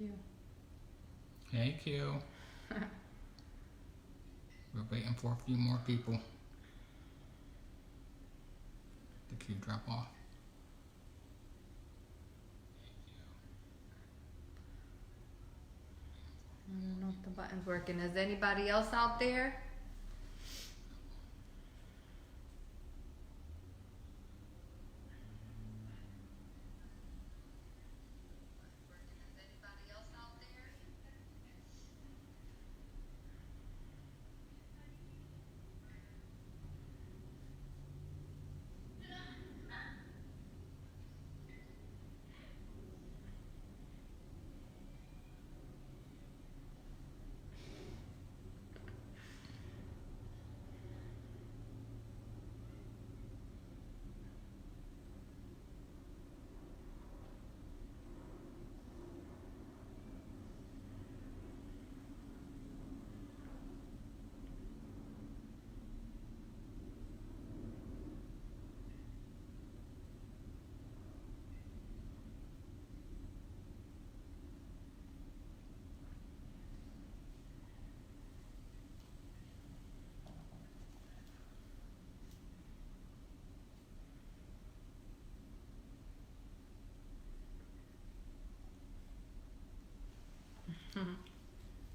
Q. Hey, Q. We're waiting for a few more people. The queue drop off. I don't know if the button's working. Is anybody else out there?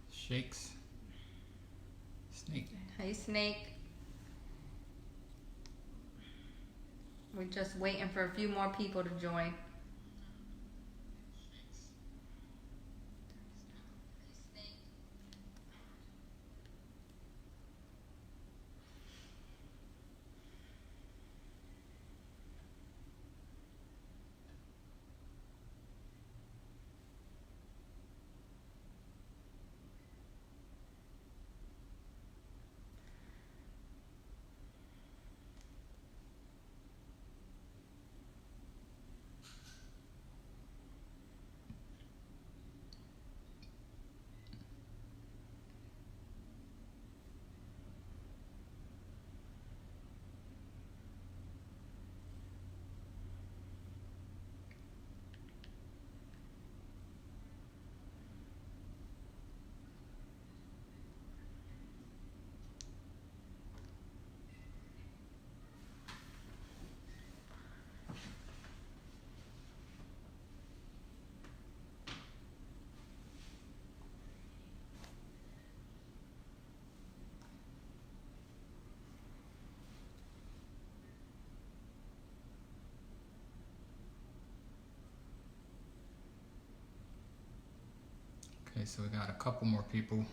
Shakes. Snake. Hey, Snake. We're just waiting for a few more people to join. Okay, so we got a couple more people.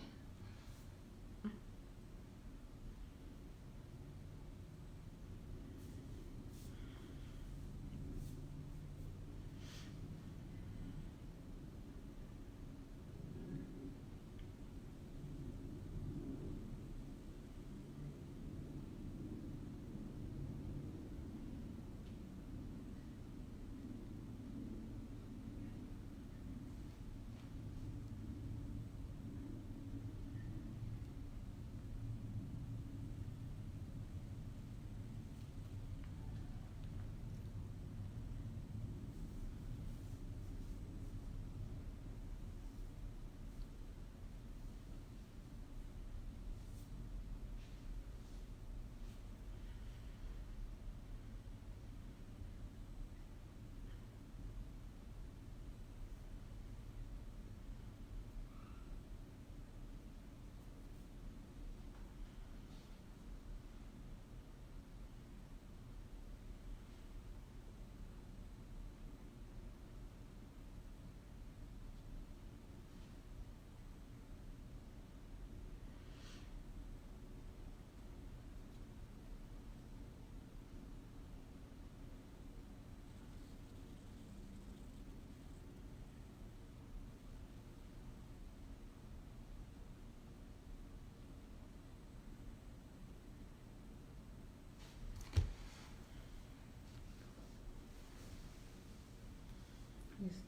He's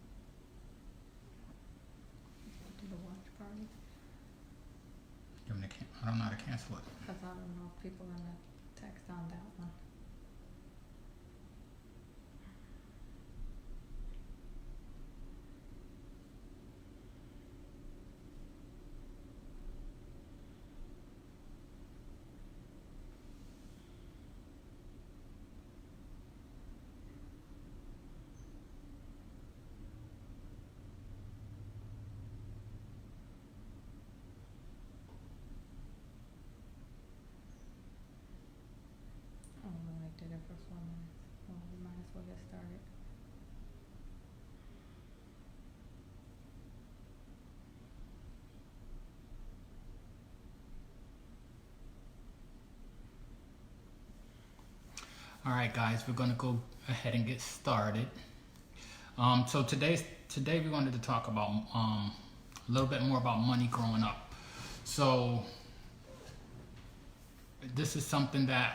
to the watch party. I don't know how to cancel it. Because I don't know if people are gonna text on that one. All right, guys, we're gonna go ahead and get started. So today we wanted to talk about a little bit more about money growing up. So this is something that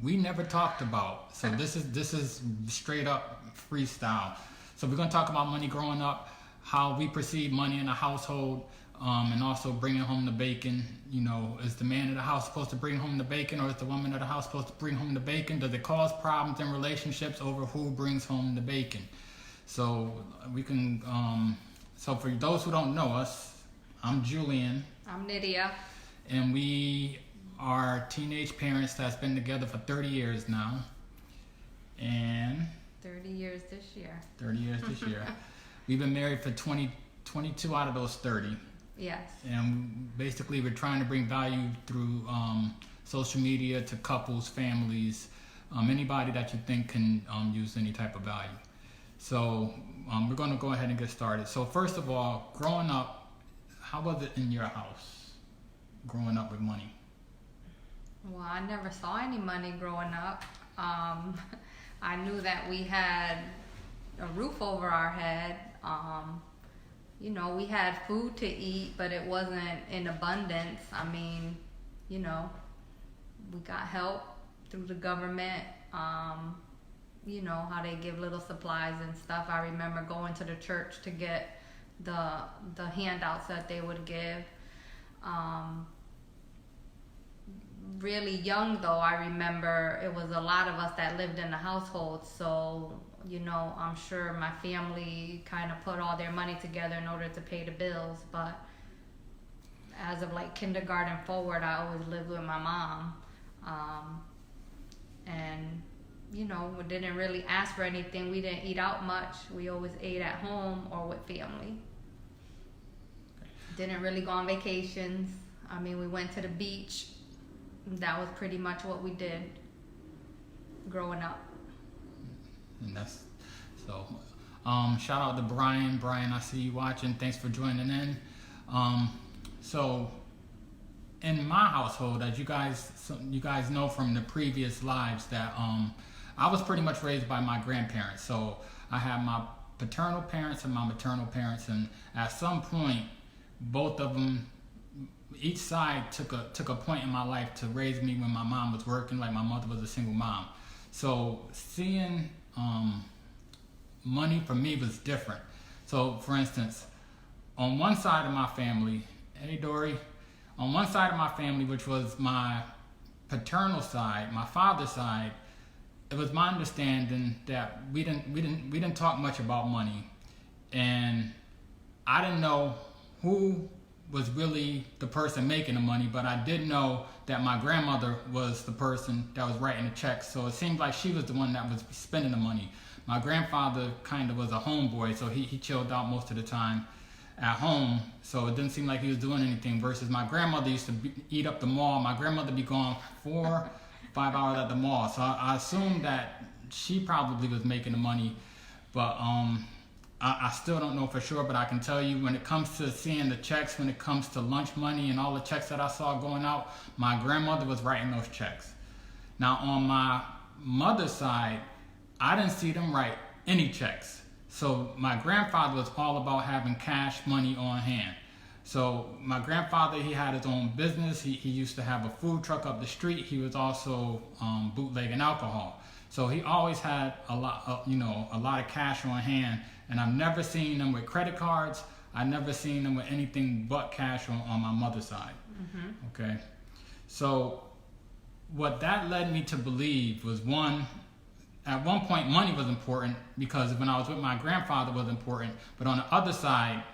we never talked about. So this is straight up freestyle. So we're gonna talk about money growing up, how we perceive money in a household. And also bringing home the bacon. You know, is the man of the house supposed to bring home the bacon, or is the woman of the house supposed to bring home the bacon? Does it cause problems in relationships over who brings home the bacon? So we can. So for those who don't know us, I'm Julian. I'm Nydia. And we are teenage parents that's been together for 30 years now. And 30 years this year. 30 years this year. We've been married for 22 out of those 30. Yes. And basically we're trying to bring value through social media to couples, families, anybody that you think can use any type of value. So we're going to go ahead and get started. So first of all, growing up, how was it in your house, growing up with money? Well, I never saw any money growing up. I knew that we had a roof over our head. You know, we had food to eat, but it wasn't in abundance. I mean, you know, we got help through the government. You know, how they give little supplies and stuff. I remember going to the church to get the handouts that they would give. Really young though, I remember it was a lot of us that lived in the household, so you know, I'm sure my family kind of put all their money together in order to pay the bills, but as of like kindergarten forward, I always lived with my mom. And you know, we didn't really ask for anything. We didn't eat out much. We always ate at home or with family. Didn't really go on vacations. I mean, we went to the beach. That was pretty much what we did growing up. And that's so. Shout out to Brian. Brian, I see you watching. Thanks for joining in. So, in my household, as you guys know from the previous lives, that I was pretty much raised by my grandparents. So I had my paternal parents and my maternal parents, and at some point, both of them, each side took a point in my life to raise me when my mom was working. Like my mother was a single mom. So seeing money for me was different. So for instance, on one side of my family, hey Dory, on one side of my family, which was my paternal side, my father's side, it was my understanding that we didn't talk much about money, and I didn't know who was really the person making the money, but I did know that my grandmother was the person that was writing the checks. So it seemed like she was the one that was spending the money. My grandfather kind of was a homeboy, so he chilled out most of the time at home, so it didn't seem like he was doing anything, versus my grandmother used to eat up the mall. My grandmother be gone 4-5 hours at the mall, so I assumed that she probably was making the money, but I still don't know for sure. But I can tell you, when it comes to seeing the checks, when it comes to lunch money and all the checks that I saw going out, my grandmother was writing those checks. Now on my mother's side, I didn't see them write any checks. So my grandfather was all about having cash money on hand. So my grandfather, he had his own business. He used to have a food truck up the street. He was also bootlegging alcohol. So he always had a lot of cash on hand. And I've never seen them with credit cards. I've never seen them with anything but cash on my mother's side. Mm-hmm. Okay. So what that led me to believe was, at one point money was important, because when I was with my grandfather it was important. But on the other side,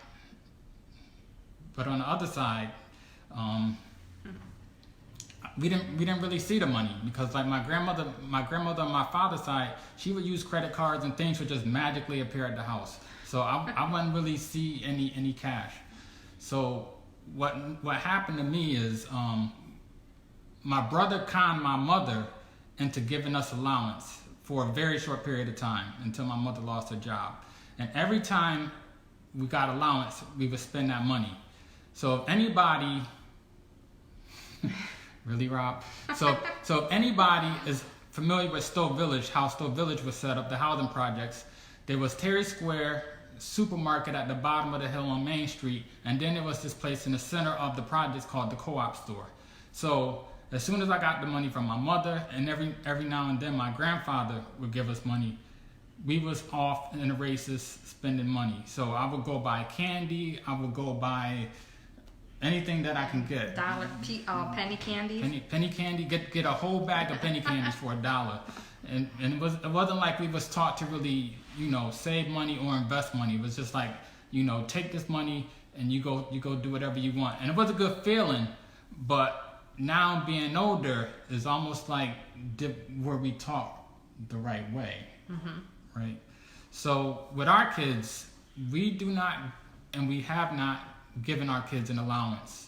we didn't really see the money, because like my grandmother on my father's side, she would use credit cards and things would just magically appear at the house. So I wouldn't really see any cash. So what happened to me is my brother conned my mother into giving us allowance for a very short period of time, until my mother lost her job. And every time we got allowance, we would spend that money. So if anybody Really, Rob? So if anybody is familiar with Stowe Village, how Stowe Village was set up, the housing projects, there was Terry Square, supermarket at the bottom of the hill on Main Street, and then there was this place in the center of the projects called the Co-op store. So as soon as I got the money from my mother, and every now and then my grandfather would give us money, we was off in the races spending money. So I would go buy candy, I would go buy anything that I can get. Penny candies. Penny candy. Get a whole bag of penny candies for $1. And it wasn't like we was taught to really, save money or invest money. It was just like, take this money and you go do whatever you want. And it was a good feeling, but now being older is almost like were we taught the right way, right? So with our kids, we do not, and we have not given our kids an allowance.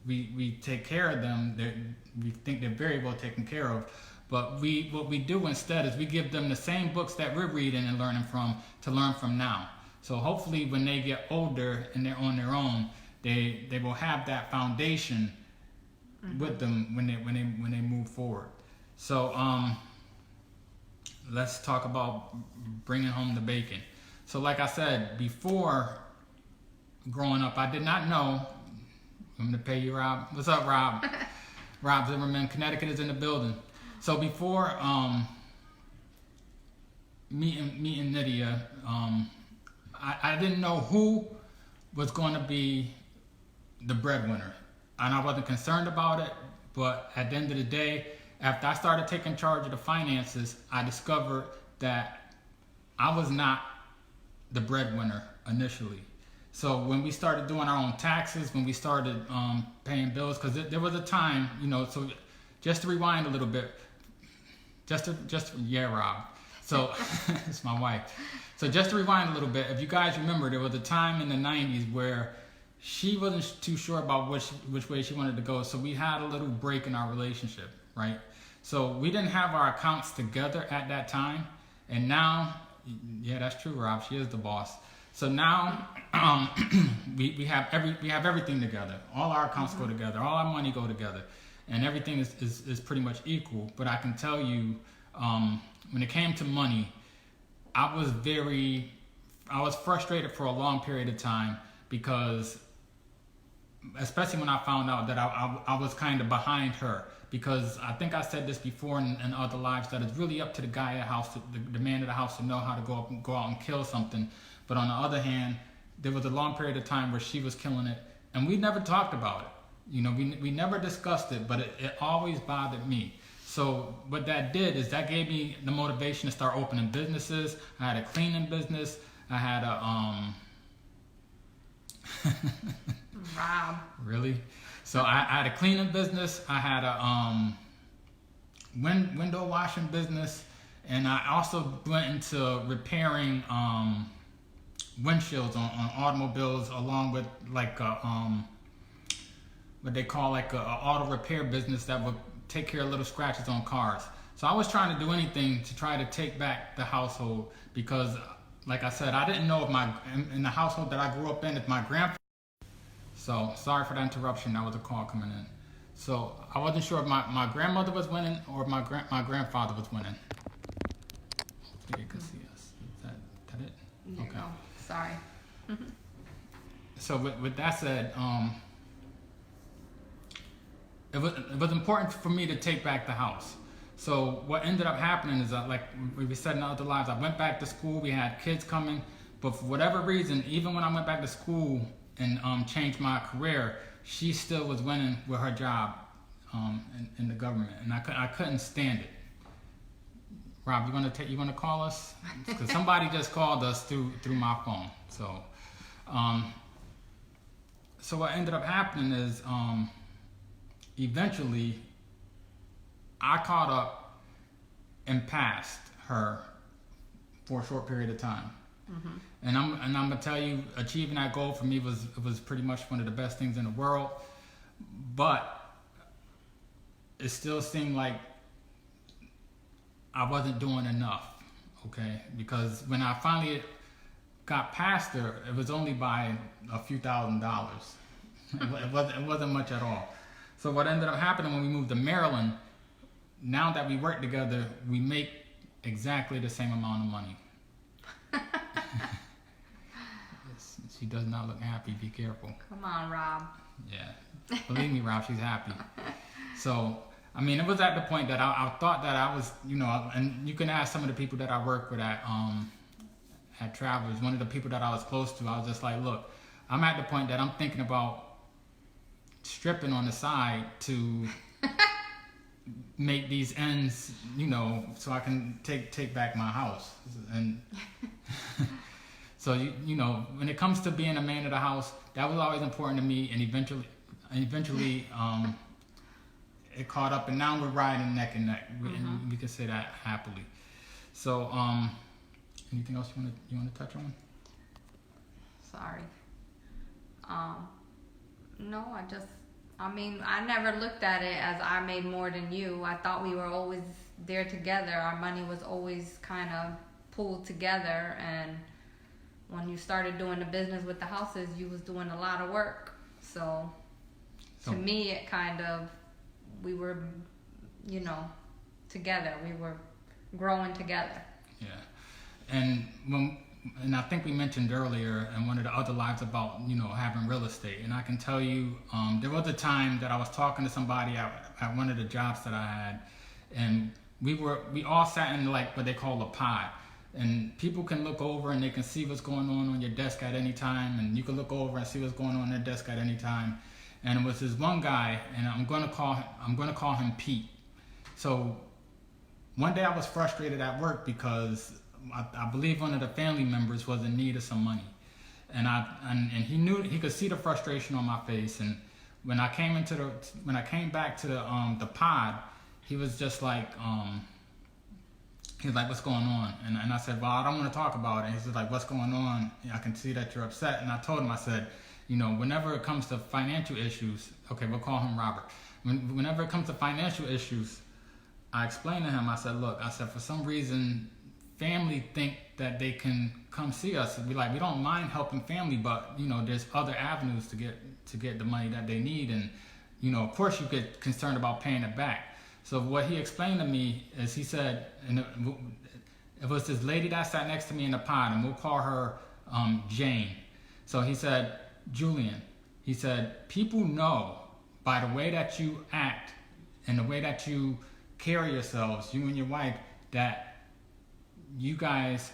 We take care of them. We think they're very well taken care of. But what we do instead is we give them the same books that we're reading and learning from to learn from now. So hopefully when they get older and they're on their own, they will have that foundation with them when they move forward. So let's talk about bringing home the bacon. So like I said before, growing up, I did not know. I'm gonna pay you, Rob. What's up, Rob? Rob Zimmerman, Connecticut is in the building. So before meeting Nydia, I didn't know who was going to be the breadwinner, and I wasn't concerned about it. But at the end of the day, after I started taking charge of the finances, I discovered that I was not the breadwinner initially. So when we started doing our own taxes, when we started paying bills, because there was a time, so just to rewind a little bit, yeah, Rob. So it's my wife. So just to rewind a little bit, if you guys remember, there was a time in the 90s where she wasn't too sure about which way she wanted to go. So we had a little break in our relationship, right? So we didn't have our accounts together at that time. And now, yeah, that's true, Rob. She is the boss. So now we have everything together. All our accounts go together. All our money go together. And everything is pretty much equal. But I can tell you, when it came to money, I was frustrated for a long period of time because, especially when I found out that I was kind of behind her. Because I think I said this before in other lives, that it's really up to the guy at the house, the man of the house, to know how to go out and kill something. But on the other hand, there was a long period of time where she was killing it, and we never talked about it. We never discussed it, but it always bothered me. So what that did is that gave me the motivation to start opening businesses. I had a cleaning business. I had a Rob. Really? So I had a cleaning business. I had a window washing business, and I also went into repairing windshields on automobiles, along with like what they call like a auto repair business that would take care of little scratches on cars. So I was trying to do anything to try to take back the household, because like I said, I didn't know if in the household that I grew up in, if my grandfather. So sorry for the interruption. That was a call coming in. So I wasn't sure if my grandmother was winning or if my grandfather was winning. Hopefully you can see us. Is that it? Yeah, okay. No, sorry. So with that said, it was important for me to take back the house. So what ended up happening is that, like we said in other lives, I went back to school. We had kids coming, but for whatever reason, even when I went back to school and changed my career, she still was winning with her job in the government, and I couldn't stand it. Rob, you want to call us? Because somebody just called us through my phone. So what ended up happening is eventually I caught up and passed her for a short period of time. Mm-hmm. And I'm gonna tell you, achieving that goal for me was pretty much one of the best things in the world. But it still seemed like I wasn't doing enough, okay? Because when I finally got past her, it was only by a few $1,000s. It wasn't much at all. So what ended up happening when we moved to Maryland, now that we work together, we make exactly the same amount of money. She does not look happy. Be careful. Come on, Rob. Yeah. Believe me, Rob, she's happy. So, I mean, it was at the point that I thought that I was, and you can ask some of the people that I work with at Travelers, one of the people that I was close to, I was just like, look, I'm at the point that I'm thinking about stripping on the side to make these ends, so I can take back my house. And so, when it comes to being a man of the house, that was always important to me, and eventually it caught up, and now we're riding neck and neck. And we can say that happily. So, anything else you want to touch on? Sorry. No, I never looked at it as I made more than you. I thought we were always there together. Our money was always kind of pulled together, and when you started doing the business with the houses, you was doing a lot of work. So to me, it kind of, we were, together. We were growing together. Yeah. And I think we mentioned earlier in one of the other lives about, having real estate. And I can tell you, there was a time that I was talking to somebody at one of the jobs that I had, and we all sat in like what they call a pod. And people can look over and they can see what's going on your desk at any time, and you can look over and see what's going on their desk at any time. And it was this one guy, and I'm gonna call him Pete. So one day I was frustrated at work because I believe one of the family members was in need of some money, and he knew, he could see the frustration on my face. And when I came back to the pod, he was just like, he was like, what's going on? And I said, well, I don't want to talk about it. He said, like, what's going on? I can see that you're upset. And I told him, I said, whenever it comes to financial issues, okay, we'll call him Robert. Whenever it comes to financial issues, I explained to him, I said, look, for some reason, family think that they can come see us and be like, we don't mind helping family, but there's other avenues to get the money that they need. And of course you get concerned about paying it back. So what he explained to me is, he said, and it was this lady that sat next to me in the pod, and we'll call her Jane. So he said, Julian, he said, people know by the way that you act and the way that you carry yourselves, you and your wife, that you guys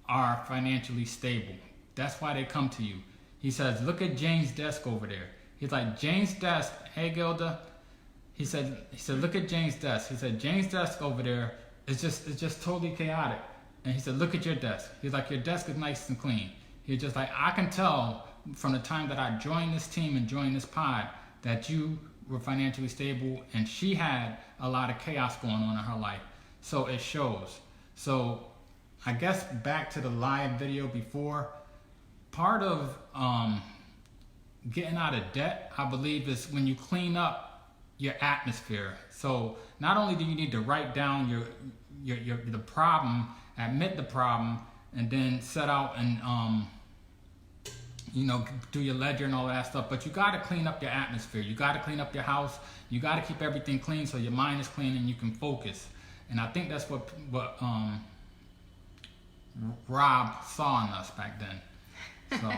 are financially stable. That's why they come to you. He says, look at Jane's desk over there. He's like, Jane's desk, hey Gilda. He said, look at Jane's desk. He said, Jane's desk over there is just totally chaotic. And he said, look at your desk. He's like, your desk is nice and clean. He's just like, I can tell from the time that I joined this team and joined this pod that you were financially stable, and she had a lot of chaos going on in her life. So it shows. So I guess back to the live video before, part of getting out of debt, I believe, is when you clean up your atmosphere. So not only do you need to write down the problem, admit the problem, and then set out and do your ledger and all that stuff, but you got to clean up your atmosphere. You got to clean up your house. You got to keep everything clean so your mind is clean and you can focus. And I think that's what Rob saw in us back then. So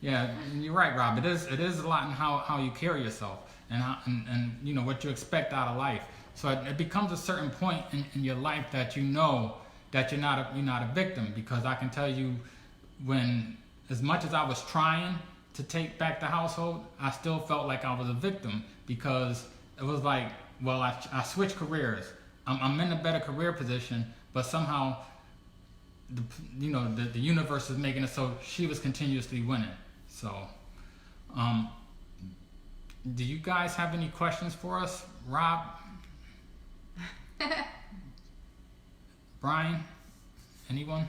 yeah, you're right, Rob. It is a lot in how you carry yourself and what you expect out of life. So it becomes a certain point in your life that you're not a victim, because I can tell you, when as much as I was trying to take back the household, I still felt like I was a victim, because it was like, well, I switched careers. I'm in a better career position, but somehow the universe is making it so she was continuously winning. So do you guys have any questions for us? Rob? Brian? Anyone?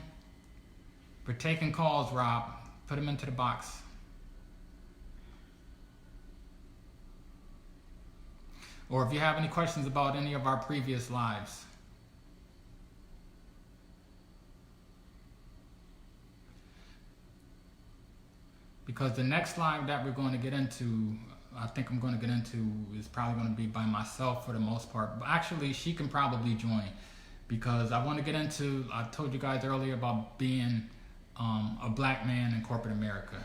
We're taking calls, Rob. Put them into the box. Or if you have any questions about any of our previous lives. Because the next live that we're going to get into, I think I'm going to get into is probably going to be by myself for the most part. But actually, she can probably join because I want to get into. I told you guys earlier about being a black man in corporate America,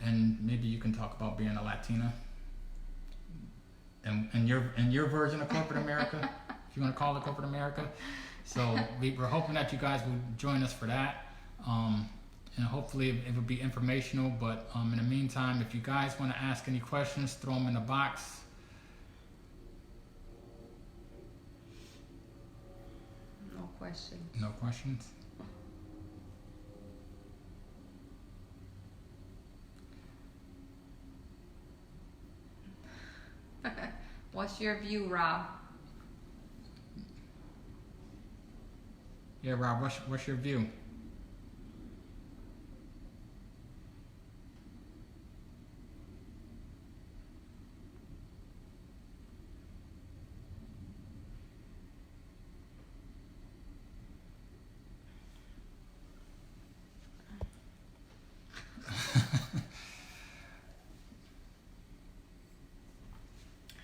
and maybe you can talk about being a Latina and your version of corporate America, if you want to call it corporate America. So we're hoping that you guys will join us for that. And hopefully it will be informational, but in the meantime, if you guys want to ask any questions, throw them in the box. No questions. No questions? What's your view, Rob? Yeah, Rob, what's your view?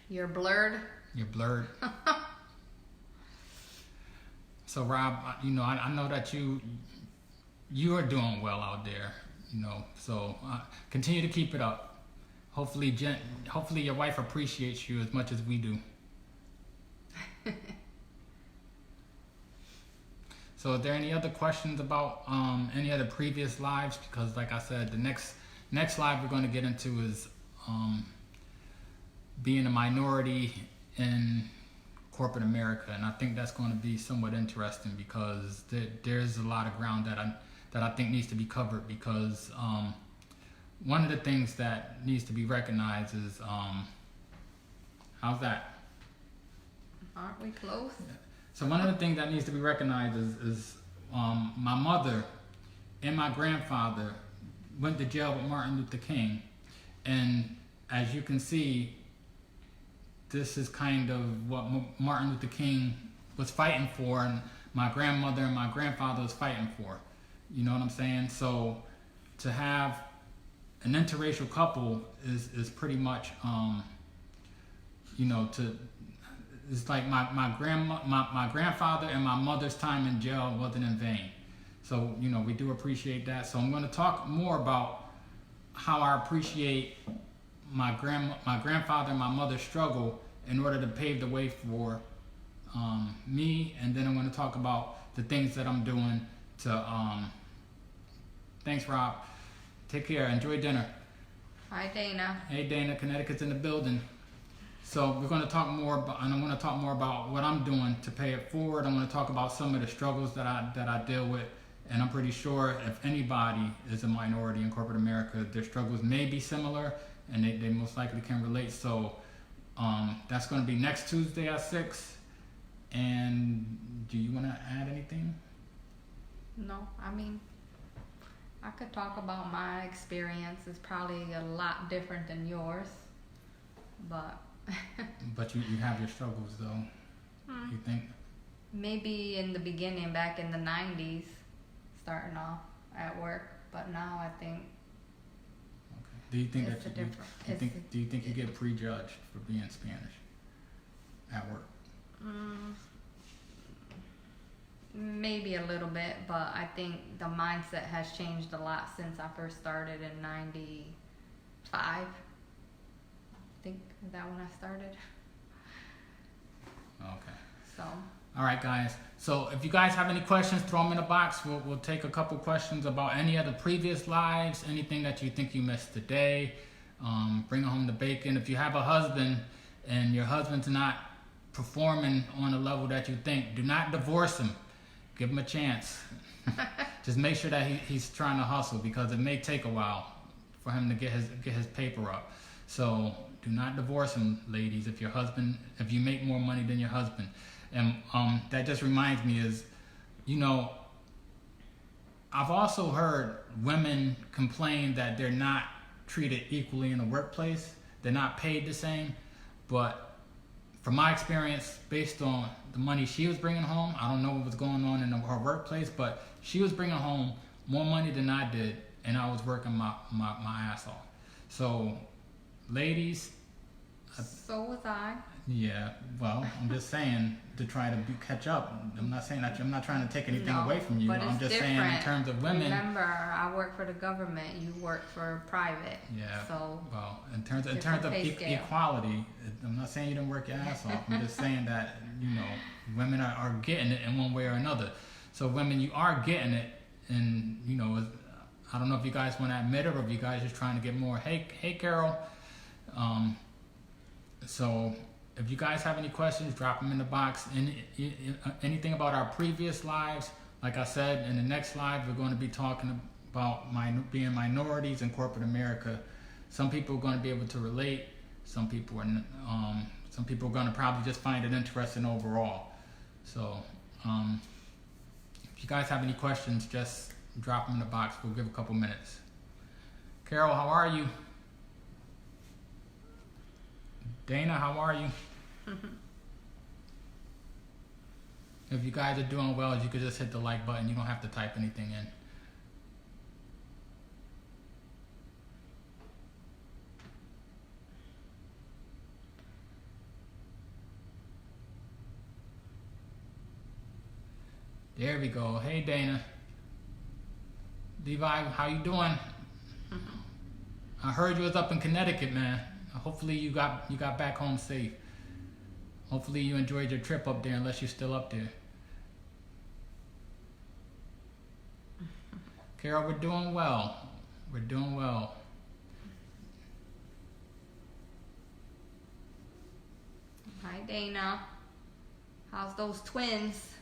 You're blurred. You're blurred. So Rob, I know that you are doing well out there, so continue to keep it up. Hopefully your wife appreciates you as much as we do. So are there any other questions about any other previous lives? Because like I said, the next live we're going to get into is being a minority in corporate America, and I think that's going to be somewhat interesting because there's a lot of ground that I think needs to be covered, because one of the things that needs to be recognized is how's that? Aren't we close? So one of the things that needs to be recognized is my mother and my grandfather went to jail with Martin Luther King, and as you can see, this is kind of what Martin Luther King was fighting for, and my grandmother and my grandfather was fighting for. You know what I'm saying? So to have an interracial couple is pretty much, it's like my grandfather and my mother's time in jail wasn't in vain. So, we do appreciate that. So I'm going to talk more about how I appreciate my grandfather and my mother's struggle in order to pave the way for me, and then I'm going to talk about the things that I'm doing to thanks, Rob. Take care. Enjoy dinner. Hi, Dana. Hey, Dana. Connecticut's in the building. So we're going to talk more about, and I'm going to talk more about what I'm doing to pay it forward. I'm going to talk about some of the struggles that I deal with, and I'm pretty sure if anybody is a minority in corporate America, their struggles may be similar, and they most likely can relate. So that's going to be next Tuesday at 6. And do you want to add anything? No, I could talk about my experience. It's probably a lot different than yours, but But you have your struggles though. You think? Maybe in the beginning, back in the 90s, starting off at work, but now I think. Okay. Do you think it's that different. do you think you get prejudged for being Spanish at work? Maybe a little bit, but I think the mindset has changed a lot since I first started in 95. I think that when I started. Okay. So. All right, guys. So if you guys have any questions, throw them in the box. We'll take a couple questions about any of the previous lives, anything that you think you missed today. Bring home the bacon. If you have a husband and your husband's not performing on the level that you think, do not divorce him. Give him a chance. Just make sure that he's trying to hustle, because it may take a while for him to get his paper up. So do not divorce him, ladies, if you make more money than your husband. And that just reminds me is, I've also heard women complain that they're not treated equally in the workplace. They're not paid the same. But from my experience, based on the money she was bringing home, I don't know what was going on in her workplace, but she was bringing home more money than I did, and I was working my ass off. So ladies. So was I. Yeah, well, I'm just saying to try to catch up. I'm not saying that I'm not trying to take anything away from you. But I'm just saying in terms of women. Remember, I work for the government. You work for private. Yeah. So well, in terms of equality, I'm not saying you didn't work your ass off. I'm just saying that women are getting it in one way or another. So women, you are getting it, and I don't know if you guys want to admit it or if you guys just trying to get more. Hey, Carol. So if you guys have any questions, drop them in the box. Anything about our previous lives, like I said, in the next live, we're going to be talking about being minorities in corporate America. Some people are going to be able to relate. Some people are going to probably just find it interesting overall. So if you guys have any questions, just drop them in the box. We'll give a couple minutes. Carol, how are you? Dana, how are you? If you guys are doing well, you could just hit the like button. You don't have to type anything in. There we go. Hey, Dana. Levi, how you doing? I heard you was up in Connecticut, man. Hopefully you got back home safe. Hopefully you enjoyed your trip up there, unless you're still up there. Carol, we're doing well. We're doing well. Hi, Dana. How's those twins?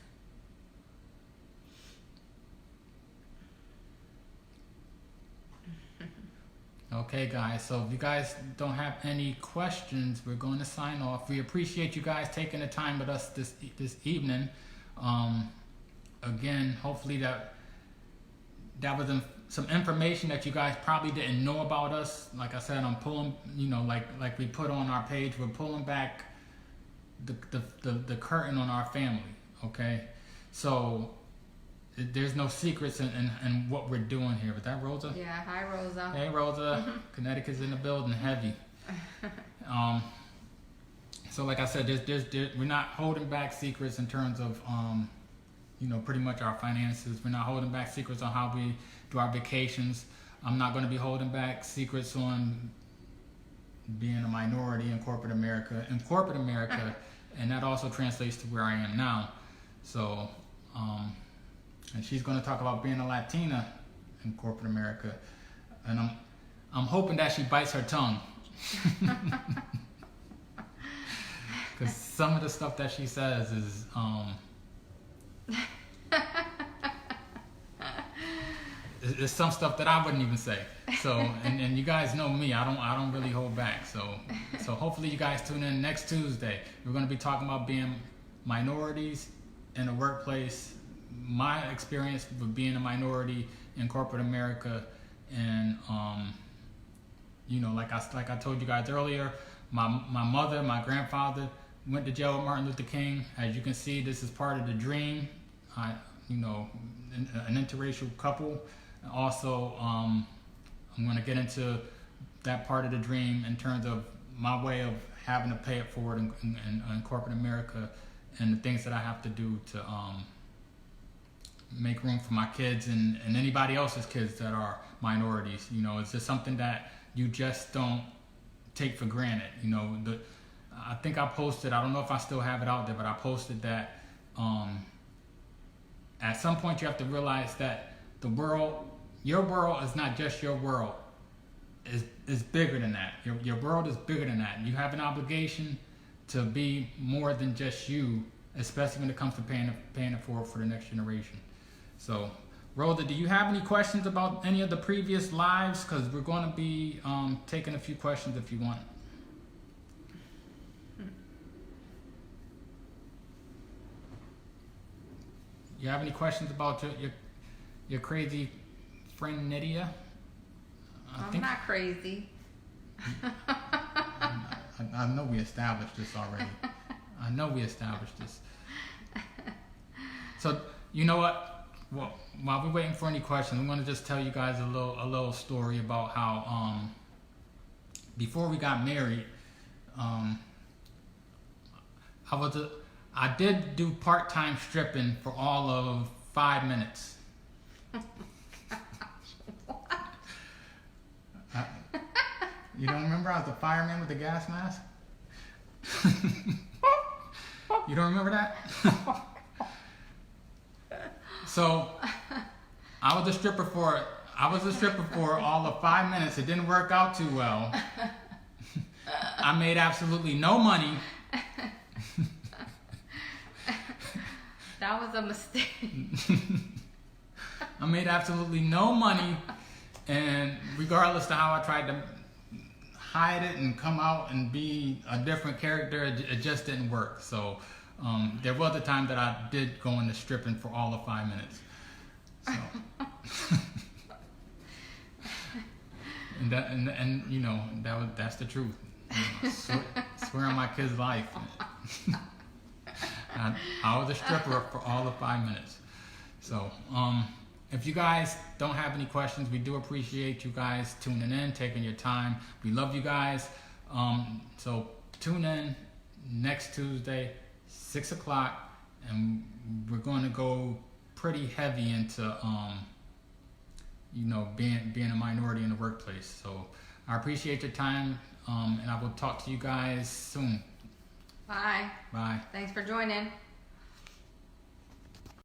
Okay, guys, so if you guys don't have any questions, we're going to sign off. We appreciate you guys taking the time with us this evening. Again, hopefully that was some information that you guys probably didn't know about us. Like I said, I'm pulling, like we put on our page, we're pulling back the curtain on our family, okay? So there's no secrets in what we're doing here. Was that Rosa? Yeah, hi Rosa. Hey Rosa, Connecticut's in the building, heavy. So like I said, we're not holding back secrets in terms of pretty much our finances. We're not holding back secrets on how we do our vacations. I'm not going to be holding back secrets on being a minority in corporate America. And that also translates to where I am now. So and she's going to talk about being a Latina in corporate America, and I'm hoping that she bites her tongue, because some of the stuff that she says is it's some stuff that I wouldn't even say. So and you guys know me, I don't really hold back. So hopefully you guys tune in next Tuesday. We're going to be talking about being minorities in the workplace, my experience with being a minority in corporate America, and like I told you guys earlier, my mother, my grandfather went to jail with Martin Luther King. As you can see, this is part of the dream. An interracial couple. Also, I'm going to get into that part of the dream in terms of my way of having to pay it forward in corporate America, and the things that I have to do to make room for my kids and anybody else's kids that are minorities. It's just something that you just don't take for granted. I think I posted, I don't know if I still have it out there, but I posted that at some point you have to realize that your world is not just your world. It's bigger than that. Your world is bigger than that. You have an obligation to be more than just you, especially when it comes to paying it forward for the next generation. So, Rhoda, do you have any questions about any of the previous lives? Because we're going to be taking a few questions if you want. You have any questions about your crazy friend Nydia? I'm not crazy. I know we established this already. So, you know what? Well, while we're waiting for any questions, I'm going to just tell you guys a little story about how before we got married, I did do part-time stripping for all of 5 minutes. You don't remember I was the fireman with the gas mask? You don't remember that? So I was a stripper for all of 5 minutes. It didn't work out too well. I made absolutely no money. That was a mistake. I made absolutely no money, and regardless of how I tried to hide it and come out and be a different character, it just didn't work. So there was a time that I did go into stripping for all of 5 minutes. So and you know, that's the truth. You know, swear on my kid's life. I was a stripper for all of 5 minutes. So if you guys don't have any questions, we do appreciate you guys tuning in, taking your time. We love you guys. So tune in next Tuesday, 6 o'clock, and we're going to go pretty heavy into you know, being a minority in the workplace. So I appreciate your time, and I will talk to you guys soon. Bye. Bye. Thanks for joining.